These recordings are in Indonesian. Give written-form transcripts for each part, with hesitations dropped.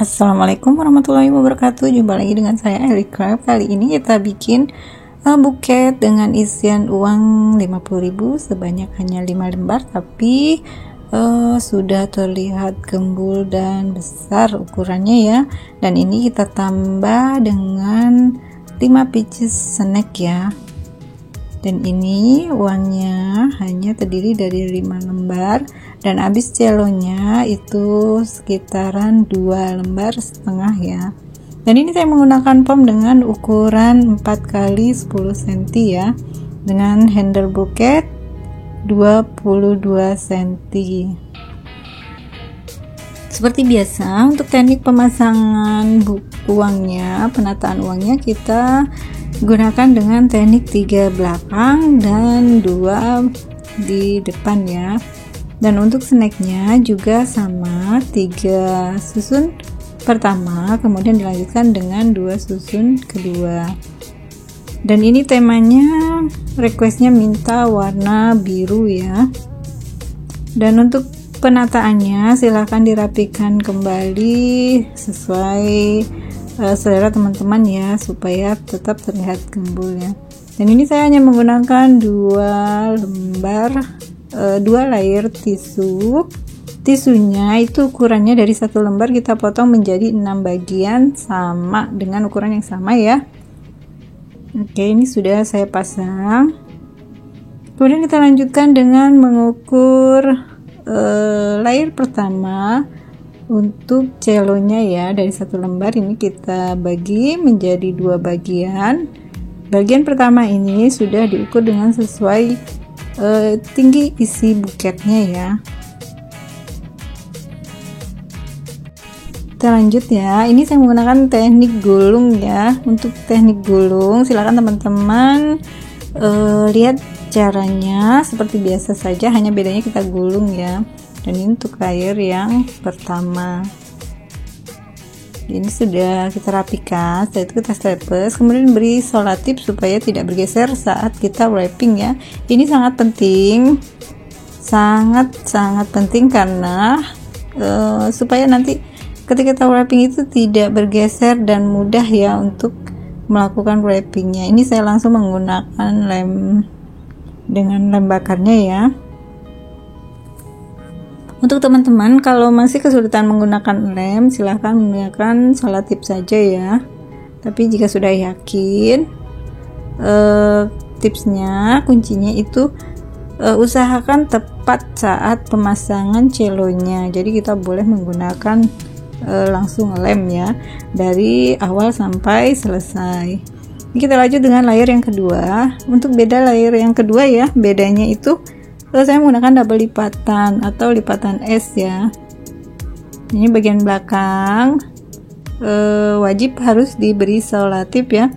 Assalamualaikum warahmatullahi wabarakatuh. Jumpa lagi dengan saya Elika. Kali ini kita bikin buket dengan isian uang 50.000 sebanyak hanya 5 lembar, tapi sudah terlihat gembul dan besar ukurannya ya. Dan ini kita tambah dengan 5 pieces snack ya. Dan ini uangnya hanya terdiri dari 5 lembar, dan habis celonya itu sekitaran 2,5 lembar ya. Dan ini saya menggunakan pom dengan ukuran 4 x 10 cm ya, dengan handle buket 22 cm. Seperti biasa, untuk teknik pemasangan uangnya, penataan uangnya kita gunakan dengan teknik 3 belakang dan 2 di depan ya. Dan untuk snacknya juga sama, 3 susun pertama kemudian dilanjutkan dengan 2 susun kedua. Dan ini temanya, requestnya minta warna biru ya. Dan untuk penataannya silahkan dirapikan kembali sesuai selera teman-teman ya, supaya tetap terlihat gembul ya. Dan ini saya hanya menggunakan 2 lembar 2 layer tisu. Tisunya itu ukurannya dari 1 lembar kita potong menjadi 6 bagian sama dengan ukuran yang sama ya. Oke, ini sudah saya pasang. Kemudian kita lanjutkan dengan mengukur layer pertama. Untuk celonya ya, dari 1 lembar ini kita bagi menjadi 2 bagian. Bagian pertama ini sudah diukur dengan sesuai tinggi isi buketnya ya. Kita lanjut ya. Ini saya menggunakan teknik gulung ya. Untuk teknik gulung silakan teman-teman lihat caranya seperti biasa saja, hanya bedanya kita gulung ya. Dan ini untuk layer yang pertama. Ini sudah kita rapikan, setelah itu kita staples, kemudian beri solatip supaya tidak bergeser saat kita wrapping ya. Ini sangat penting, sangat penting karena supaya nanti ketika kita wrapping itu tidak bergeser dan mudah ya untuk melakukan wrappingnya. Ini saya langsung menggunakan lem dengan lem bakarnya ya. Untuk teman-teman kalau masih kesulitan menggunakan lem, silahkan menggunakan solatip saja ya. Tapi jika sudah yakin, tipsnya, kuncinya itu usahakan tepat saat pemasangan celonya. Jadi kita boleh menggunakan langsung lem ya, dari awal sampai selesai. Ini kita lanjut dengan layer yang kedua. Untuk beda layer yang kedua ya, bedanya itu saya menggunakan double lipatan atau lipatan S ya. Ini bagian belakang wajib harus diberi solatip ya.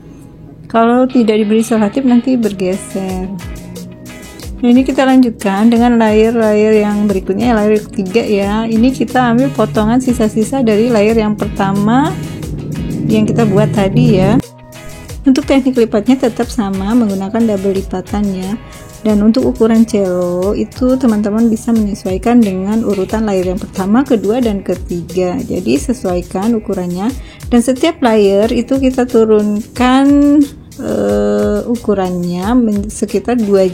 Kalau tidak diberi solatip nanti bergeser. Nah, ini kita lanjutkan dengan layer-layer yang berikutnya, layer ketiga ya. Ini kita ambil potongan sisa-sisa dari layer yang pertama yang kita buat tadi ya. Untuk teknik lipatnya tetap sama, menggunakan double lipatan ya. Dan untuk ukuran celo itu teman-teman bisa menyesuaikan dengan urutan layer yang pertama, kedua, dan ketiga. Jadi sesuaikan ukurannya, dan setiap layer itu kita turunkan ukurannya sekitar 2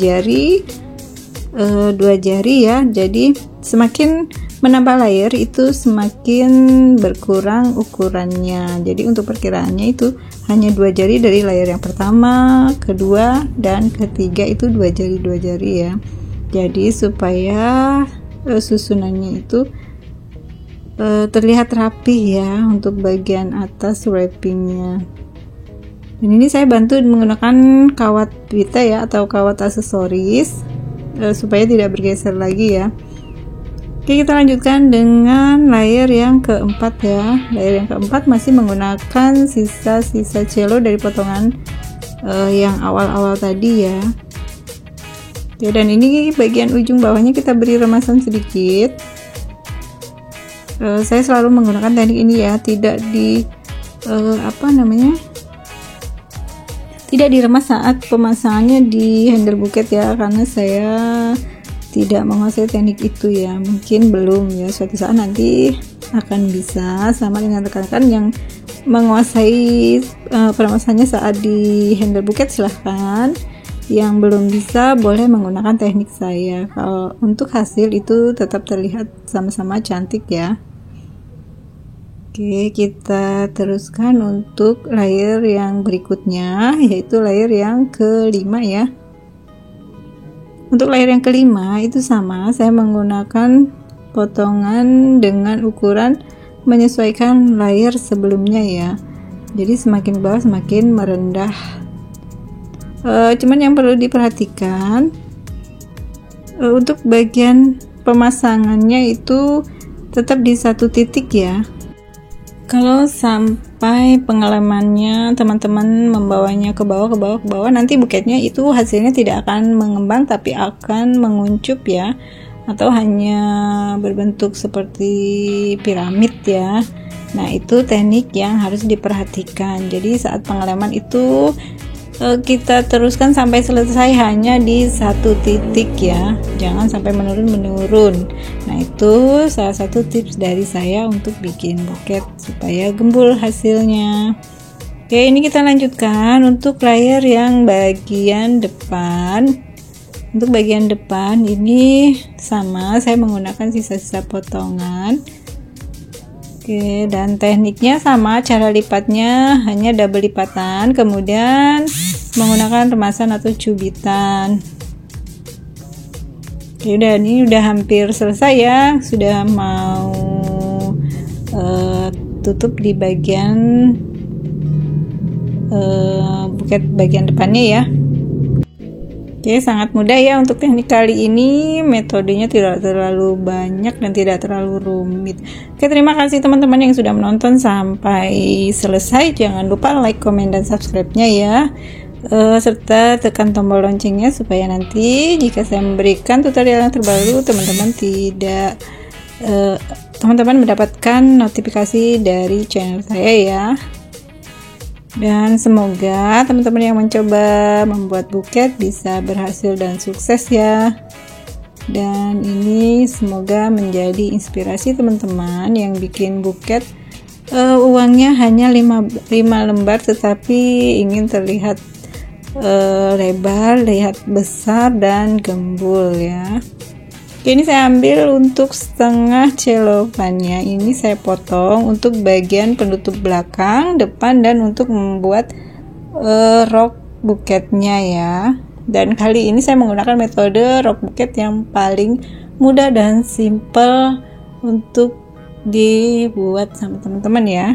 jari ya. Jadi semakin menambah layer itu semakin berkurang ukurannya. Jadi untuk perkiraannya itu hanya 2 jari dari layer yang pertama, kedua, dan ketiga itu 2 jari ya. Jadi supaya susunannya itu terlihat rapih ya untuk bagian atas wrappingnya. Dan ini saya bantu menggunakan kawat pita ya, atau kawat aksesoris supaya tidak bergeser lagi ya. Oke, kita lanjutkan dengan layer yang keempat ya. Layer yang keempat masih menggunakan sisa-sisa celo dari potongan yang awal-awal tadi ya. Ya, dan ini bagian ujung bawahnya kita beri remasan sedikit. Saya selalu menggunakan teknik ini ya, tidak tidak diremas saat pemasangannya di handle buket ya, karena saya tidak menguasai teknik itu ya, mungkin belum ya, suatu saat nanti akan bisa sama dengan rekan-rekan yang menguasai permasalahannya saat di handle buket. Silahkan, yang belum bisa boleh menggunakan teknik saya. Kalau untuk hasil itu tetap terlihat sama-sama cantik ya. Oke, kita teruskan untuk layer yang berikutnya, yaitu layer yang kelima ya. Untuk layer yang kelima itu sama, saya menggunakan potongan dengan ukuran menyesuaikan layer sebelumnya ya. Jadi semakin bawah semakin merendah. Cuman yang perlu diperhatikan, untuk bagian pemasangannya itu tetap di satu titik ya. Kalau sampai pengalamannya teman-teman membawanya ke bawah, nanti buketnya itu hasilnya tidak akan mengembang tapi akan menguncup ya, atau hanya berbentuk seperti piramid ya. Nah, itu teknik yang harus diperhatikan. Jadi saat pengalaman itu kita teruskan sampai selesai hanya di satu titik ya, jangan sampai menurun. Nah, itu salah satu tips dari saya untuk bikin buket supaya gembul hasilnya. Oke, ini kita lanjutkan untuk layer yang bagian depan. Untuk bagian depan ini sama, saya menggunakan sisa-sisa potongan. Oke, dan tekniknya sama, cara lipatnya hanya double lipatan, kemudian menggunakan remasan atau cubitan. Oke, ini udah hampir selesai ya, sudah mau tutup di bagian buket bagian depannya ya. Oke, sangat mudah ya untuk teknik kali ini, metodenya tidak terlalu banyak dan tidak terlalu rumit. Oke, terima kasih teman-teman yang sudah menonton sampai selesai. Jangan lupa like, komen, dan subscribe-nya ya, serta tekan tombol loncengnya supaya nanti jika saya memberikan tutorial yang terbaru, teman-teman mendapatkan notifikasi dari channel saya ya. Dan semoga teman-teman yang mencoba membuat buket bisa berhasil dan sukses ya. Dan ini semoga menjadi inspirasi teman-teman yang bikin buket uangnya hanya 5 lembar tetapi ingin terlihat lebar, lihat besar dan gembul ya. Ini saya ambil untuk setengah celofannya, ini saya potong untuk bagian penutup belakang, depan, dan untuk membuat rok buketnya ya. Dan kali ini saya menggunakan metode rok buket yang paling mudah dan simple untuk dibuat sama teman-teman ya.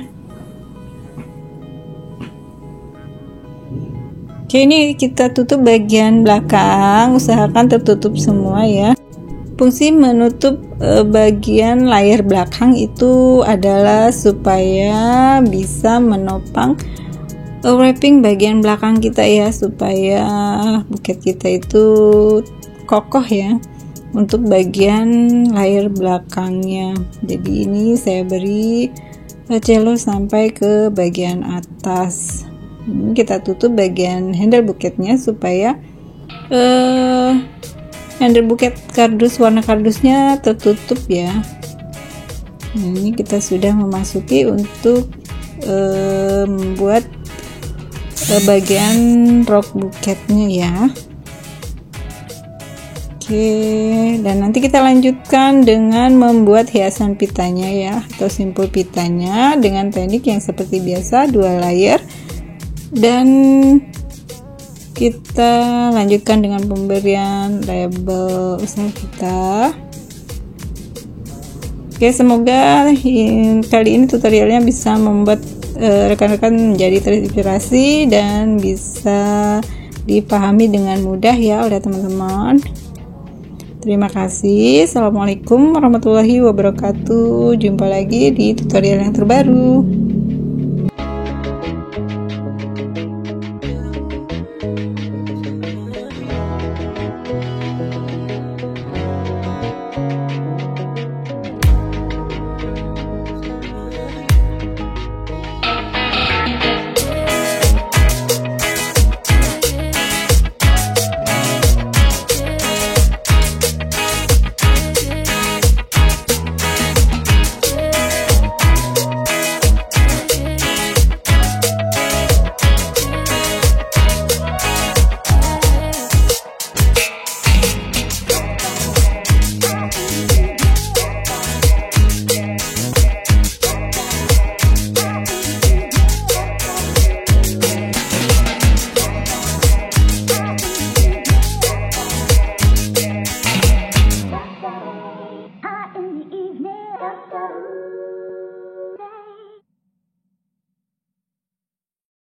Oke, ini kita tutup bagian belakang, usahakan tertutup semua ya. Fungsi menutup bagian layar belakang itu adalah supaya bisa menopang wrapping bagian belakang kita ya, supaya buket kita itu kokoh ya untuk bagian layar belakangnya. Jadi ini saya beri celo sampai ke bagian atas. Ini kita tutup bagian handle buketnya supaya handle buket kardus, warna kardusnya tertutup ya. Ini kita sudah memasuki untuk membuat bagian rok buketnya ya. Oke, dan nanti kita lanjutkan dengan membuat hiasan pitanya ya, atau simpul pitanya dengan teknik yang seperti biasa, 2 layer. Dan kita lanjutkan dengan pemberian label usaha kita. Oke, semoga kali ini tutorialnya bisa membuat rekan-rekan menjadi terinspirasi dan bisa dipahami dengan mudah ya oleh teman-teman. Terima kasih. Assalamualaikum warahmatullahi wabarakatuh. Jumpa lagi di tutorial yang terbaru.